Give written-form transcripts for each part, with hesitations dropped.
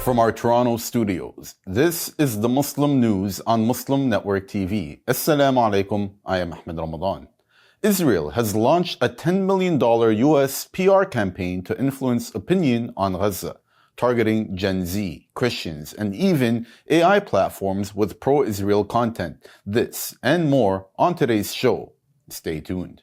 From our Toronto studios, this is the Muslim News on Muslim Network TV. Assalamu alaikum, I am Ahmed Ramadan. Israel has launched a $10 million US PR campaign to influence opinion on Gaza, targeting Gen Z, Christians, and even AI platforms with pro-Israel content. This and more on today's show. Stay tuned.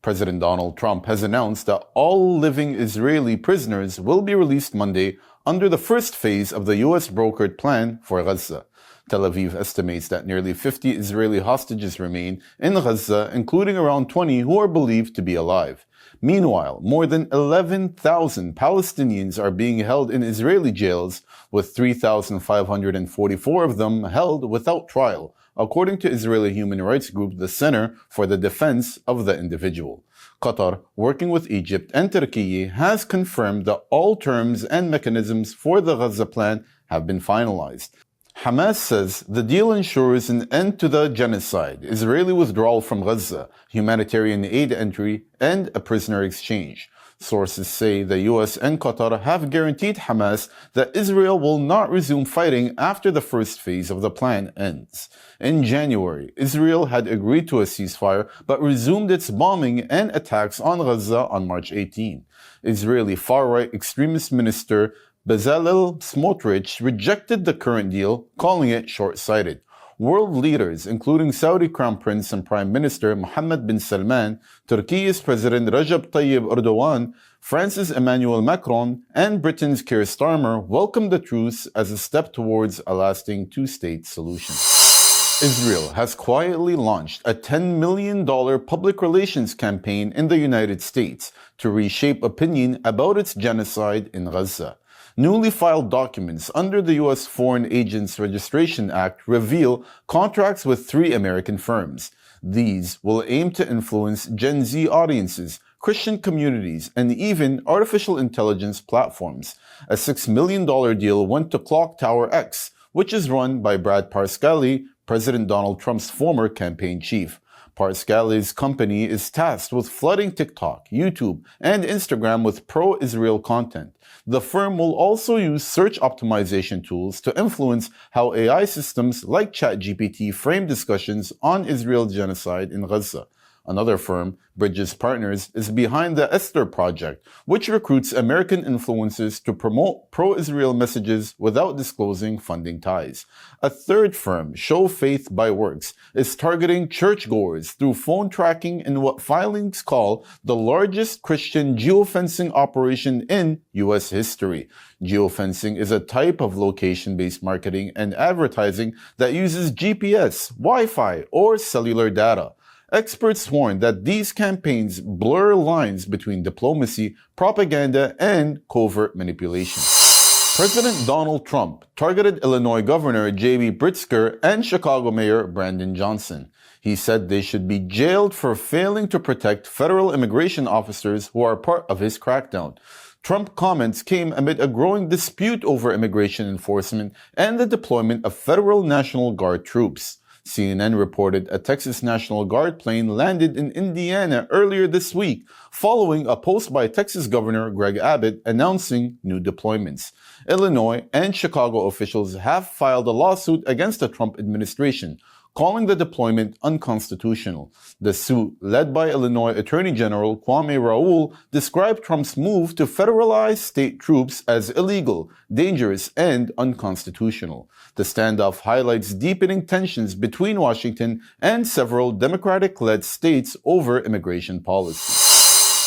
President Donald Trump has announced that all living Israeli prisoners will be released Monday under the first phase of the U.S. brokered plan for Gaza. Tel Aviv estimates that nearly 50 Israeli hostages remain in Gaza, including around 20 who are believed to be alive. Meanwhile, more than 11,000 Palestinians are being held in Israeli jails, with 3,544 of them held without trial, according to Israeli human rights group the Center for the Defense of the Individual. Qatar, working with Egypt and Turkey, has confirmed that all terms and mechanisms for the Gaza plan have been finalized. Hamas says the deal ensures an end to the genocide, Israeli withdrawal from Gaza, humanitarian aid entry, and a prisoner exchange. Sources say the US and Qatar have guaranteed Hamas that Israel will not resume fighting after the first phase of the plan ends. In January, Israel had agreed to a ceasefire but resumed its bombing and attacks on Gaza on March 18. Israeli far-right extremist minister Bezalel Smotrich rejected the current deal, calling it short-sighted. World leaders, including Saudi Crown Prince and Prime Minister Mohammed bin Salman, Turkey's President Recep Tayyip Erdogan, France's Emmanuel Macron, and Britain's Keir Starmer, welcomed the truce as a step towards a lasting two-state solution. Israel has quietly launched a $10 million public relations campaign in the United States to reshape opinion about its genocide in Gaza. Newly filed documents under the U.S. Foreign Agents Registration Act reveal contracts with 3 American firms. These will aim to influence Gen Z audiences, Christian communities, and even artificial intelligence platforms. A $6 million deal went to Clock Tower X, which is run by Brad Parscale, President Donald Trump's former campaign chief. Parscale's company is tasked with flooding TikTok, YouTube, and Instagram with pro-Israel content. The firm will also use search optimization tools to influence how AI systems like ChatGPT frame discussions on Israel's genocide in Gaza. Another firm, Bridges Partners, is behind the Esther Project, which recruits American influencers to promote pro-Israel messages without disclosing funding ties. A third firm, Show Faith by Works, is targeting churchgoers through phone tracking in what filings call the largest Christian geofencing operation in U.S. history. Geofencing is a type of location-based marketing and advertising that uses GPS, Wi-Fi, or cellular data. Experts warn that these campaigns blur lines between diplomacy, propaganda, and covert manipulation. President Donald Trump targeted Illinois Governor J.B. Pritzker and Chicago Mayor Brandon Johnson. He said they should be jailed for failing to protect federal immigration officers who are part of his crackdown. Trump comments came amid a growing dispute over immigration enforcement and the deployment of federal National Guard troops. CNN reported a Texas National Guard plane landed in Indiana earlier this week, following a post by Texas Governor Greg Abbott announcing new deployments. Illinois and Chicago officials have filed a lawsuit against the Trump administration, calling the deployment unconstitutional. The suit, led by Illinois Attorney General Kwame Raoul, described Trump's move to federalize state troops as illegal, dangerous, and unconstitutional. The standoff highlights deepening tensions between Washington and several Democratic-led states over immigration policy.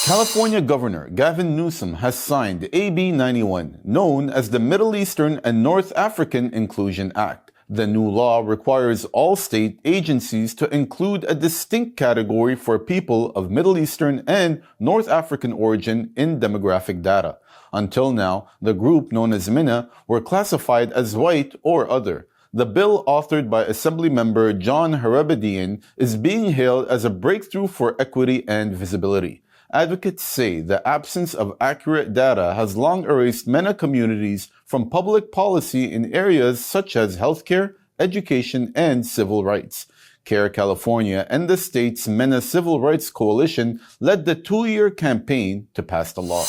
California Governor Gavin Newsom has signed AB 91, known as the Middle Eastern and North African Inclusion Act. The new law requires all state agencies to include a distinct category for people of Middle Eastern and North African origin in demographic data. Until now, the group known as MENA were classified as white or other. The bill, authored by Assemblymember John Harabedian, is being hailed as a breakthrough for equity and visibility. Advocates say the absence of accurate data has long erased MENA communities from public policy in areas such as healthcare, education, and civil rights. CARE California and the state's MENA Civil Rights Coalition led the 2-year campaign to pass the law.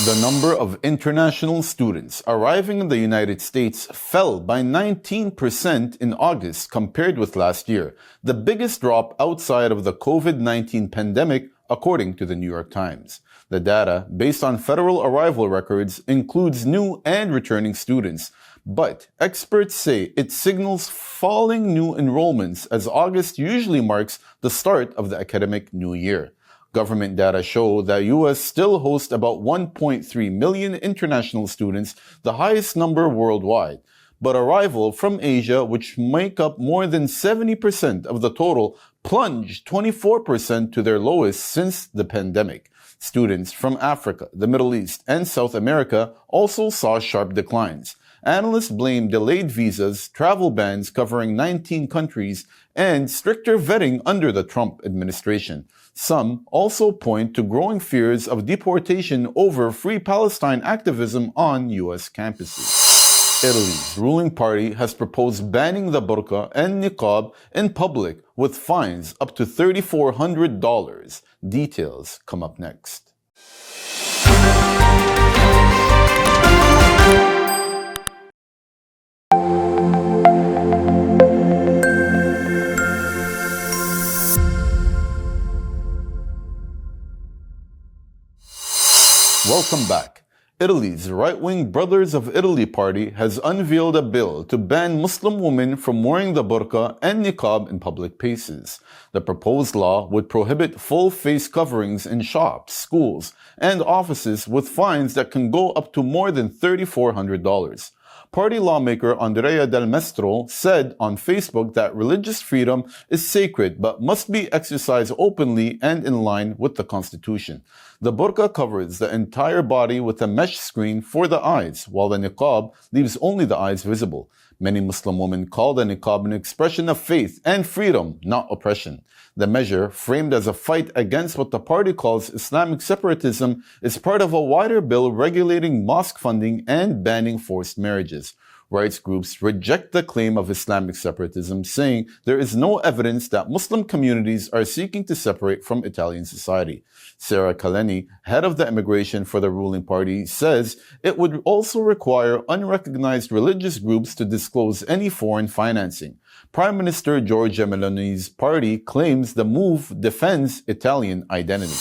The number of international students arriving in the United States fell by 19% in August compared with last year, the biggest drop outside of the COVID-19 pandemic, according to the New York Times. The data, based on federal arrival records, includes new and returning students, but experts say it signals falling new enrollments as August usually marks the start of the academic new year. Government data show that U.S. still hosts about 1.3 million international students, the highest number worldwide. But arrival from Asia, which make up more than 70% of the total, plunged 24% to their lowest since the pandemic. Students from Africa, the Middle East, and South America also saw sharp declines. Analysts blame delayed visas, travel bans covering 19 countries, and stricter vetting under the Trump administration. Some also point to growing fears of deportation over Free Palestine activism on U.S. campuses. Italy's ruling party has proposed banning the burqa and niqab in public with fines up to $3,400. Details come up next. Welcome back. Italy's right-wing Brothers of Italy party has unveiled a bill to ban Muslim women from wearing the burqa and niqab in public places. The proposed law would prohibit full face coverings in shops, schools, and offices with fines that can go up to more than $3,400. Party lawmaker Andrea Del Mestro said on Facebook that religious freedom is sacred but must be exercised openly and in line with the Constitution. The burqa covers the entire body with a mesh screen for the eyes, while the niqab leaves only the eyes visible. Many Muslim women call the niqab an expression of faith and freedom, not oppression. The measure, framed as a fight against what the party calls Islamic separatism, is part of a wider bill regulating mosque funding and banning forced marriages. Rights groups reject the claim of Islamic separatism, saying there is no evidence that Muslim communities are seeking to separate from Italian society. Sarah Caleni, head of the immigration for the ruling party, says it would also require unrecognized religious groups to disclose any foreign financing. Prime Minister Giorgia Meloni's party claims the move defends Italian identity.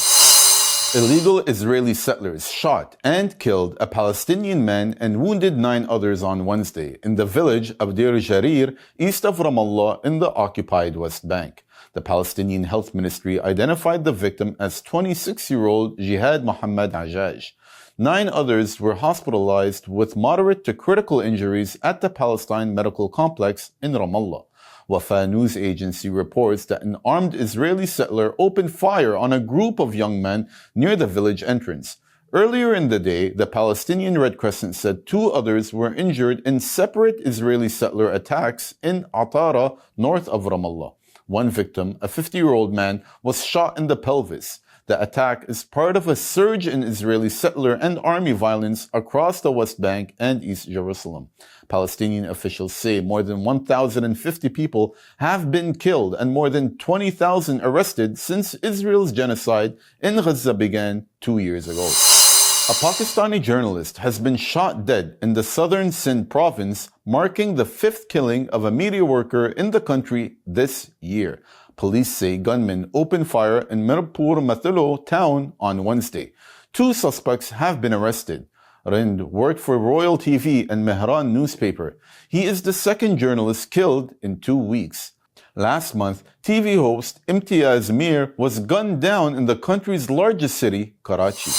Illegal Israeli settlers shot and killed a Palestinian man and wounded 9 others on Wednesday in the village of Deir Jarir, east of Ramallah in the occupied West Bank. The Palestinian Health Ministry identified the victim as 26-year-old Jihad Mohammed Ajaj. 9 others were hospitalized with moderate to critical injuries at the Palestine Medical Complex in Ramallah. Wafa news agency reports that an armed Israeli settler opened fire on a group of young men near the village entrance. Earlier in the day, the Palestinian Red Crescent said 2 others were injured in separate Israeli settler attacks in Atara, north of Ramallah. One victim, a 50-year-old man, was shot in the pelvis. The attack is part of a surge in Israeli settler and army violence across the West Bank and East Jerusalem. Palestinian officials say more than 1,050 people have been killed and more than 20,000 arrested since Israel's genocide in Gaza began 2 years ago. A Pakistani journalist has been shot dead in the southern Sindh province, marking the 5th killing of a media worker in the country this year. Police say gunmen opened fire in Mirpur Mathilo town on Wednesday. 2 suspects have been arrested. Rind worked for Royal TV and Mehran newspaper. He is the 2nd journalist killed in 2 weeks. Last month, TV host Imtiaz Mir was gunned down in the country's largest city, Karachi.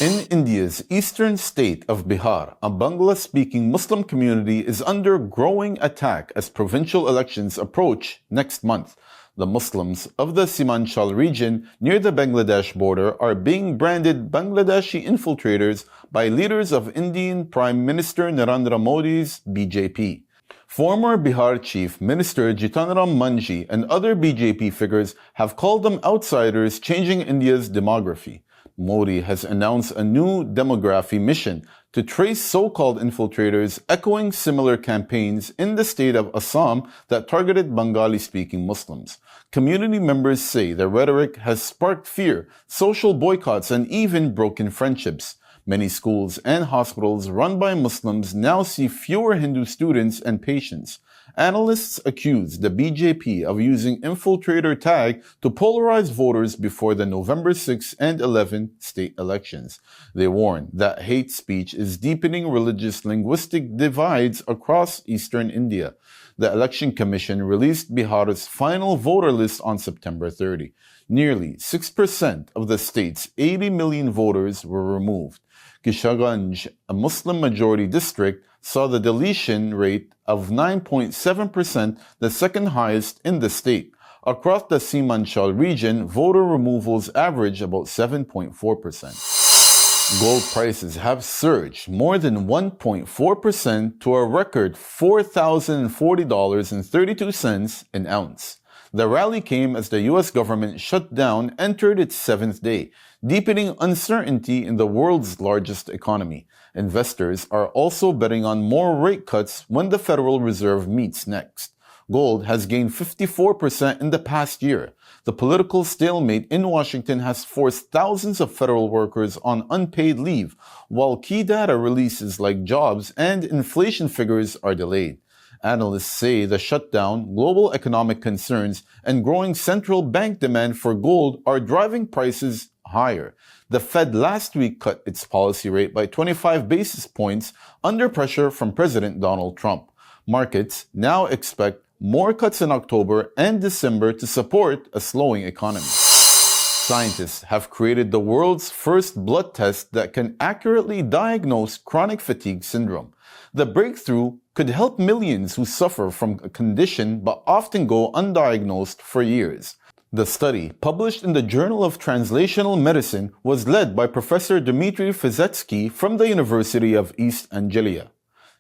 In India's eastern state of Bihar, a Bangla-speaking Muslim community is under growing attack as provincial elections approach next month. The Muslims of the Simanchal region near the Bangladesh border are being branded Bangladeshi infiltrators by leaders of Indian Prime Minister Narendra Modi's BJP. Former Bihar Chief Minister Jitanram Manji and other BJP figures have called them outsiders changing India's demography. Modi has announced a new demography mission to trace so-called infiltrators, echoing similar campaigns in the state of Assam that targeted Bengali-speaking Muslims. Community members say the rhetoric has sparked fear, social boycotts, and even broken friendships. Many schools and hospitals run by Muslims now see fewer Hindu students and patients. Analysts accuse the BJP of using infiltrator tag to polarize voters before the November 6 and 11 state elections. They warn that hate speech is deepening religious linguistic divides across eastern India. The Election Commission released Bihar's final voter list on September 30. Nearly 6% of the state's 80 million voters were removed. Kishanganj, a Muslim-majority district, saw the deletion rate of 9.7%, the second highest in the state. Across the Simanchal region, voter removals average about 7.4%. Gold prices have surged more than 1.4% to a record $4,040.32 an ounce. The rally came as the U.S. government shutdown entered its seventh day, deepening uncertainty in the world's largest economy. Investors are also betting on more rate cuts when the Federal Reserve meets next. Gold has gained 54% in the past year. The political stalemate in Washington has forced thousands of federal workers on unpaid leave, while key data releases like jobs and inflation figures are delayed. Analysts say the shutdown, global economic concerns, and growing central bank demand for gold are driving prices higher. The Fed last week cut its policy rate by 25 basis points under pressure from President Donald Trump. Markets now expect more cuts in October and December to support a slowing economy. Scientists have created the world's first blood test that can accurately diagnose chronic fatigue syndrome. The breakthrough could help millions who suffer from a condition but often go undiagnosed for years. The study, published in the Journal of Translational Medicine, was led by Professor Dmitry Fizetsky from the University of East Anglia.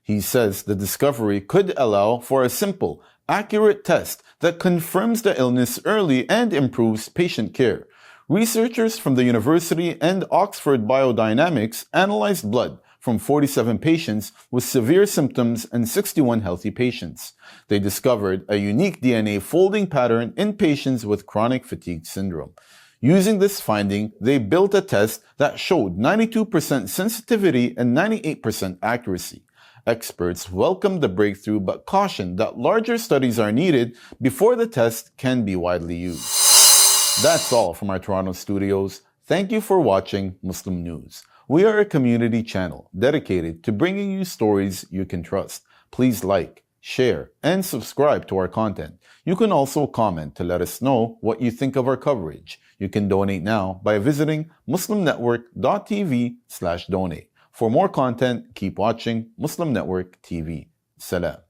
He says the discovery could allow for a simple, accurate test that confirms the illness early and improves patient care. Researchers from the University and Oxford Biodynamics analyzed blood from 47 patients with severe symptoms and 61 healthy patients. They discovered a unique DNA folding pattern in patients with chronic fatigue syndrome. Using this finding, they built a test that showed 92% sensitivity and 98% accuracy. Experts welcomed the breakthrough but cautioned that larger studies are needed before the test can be widely used. That's all from our Toronto studios. Thank you for watching Muslim News. We are a community channel dedicated to bringing you stories you can trust. Please like, share, and subscribe to our content. You can also comment to let us know what you think of our coverage. You can donate now by visiting muslimnetwork.tv/donate. For more content, keep watching Muslim Network TV. Salam.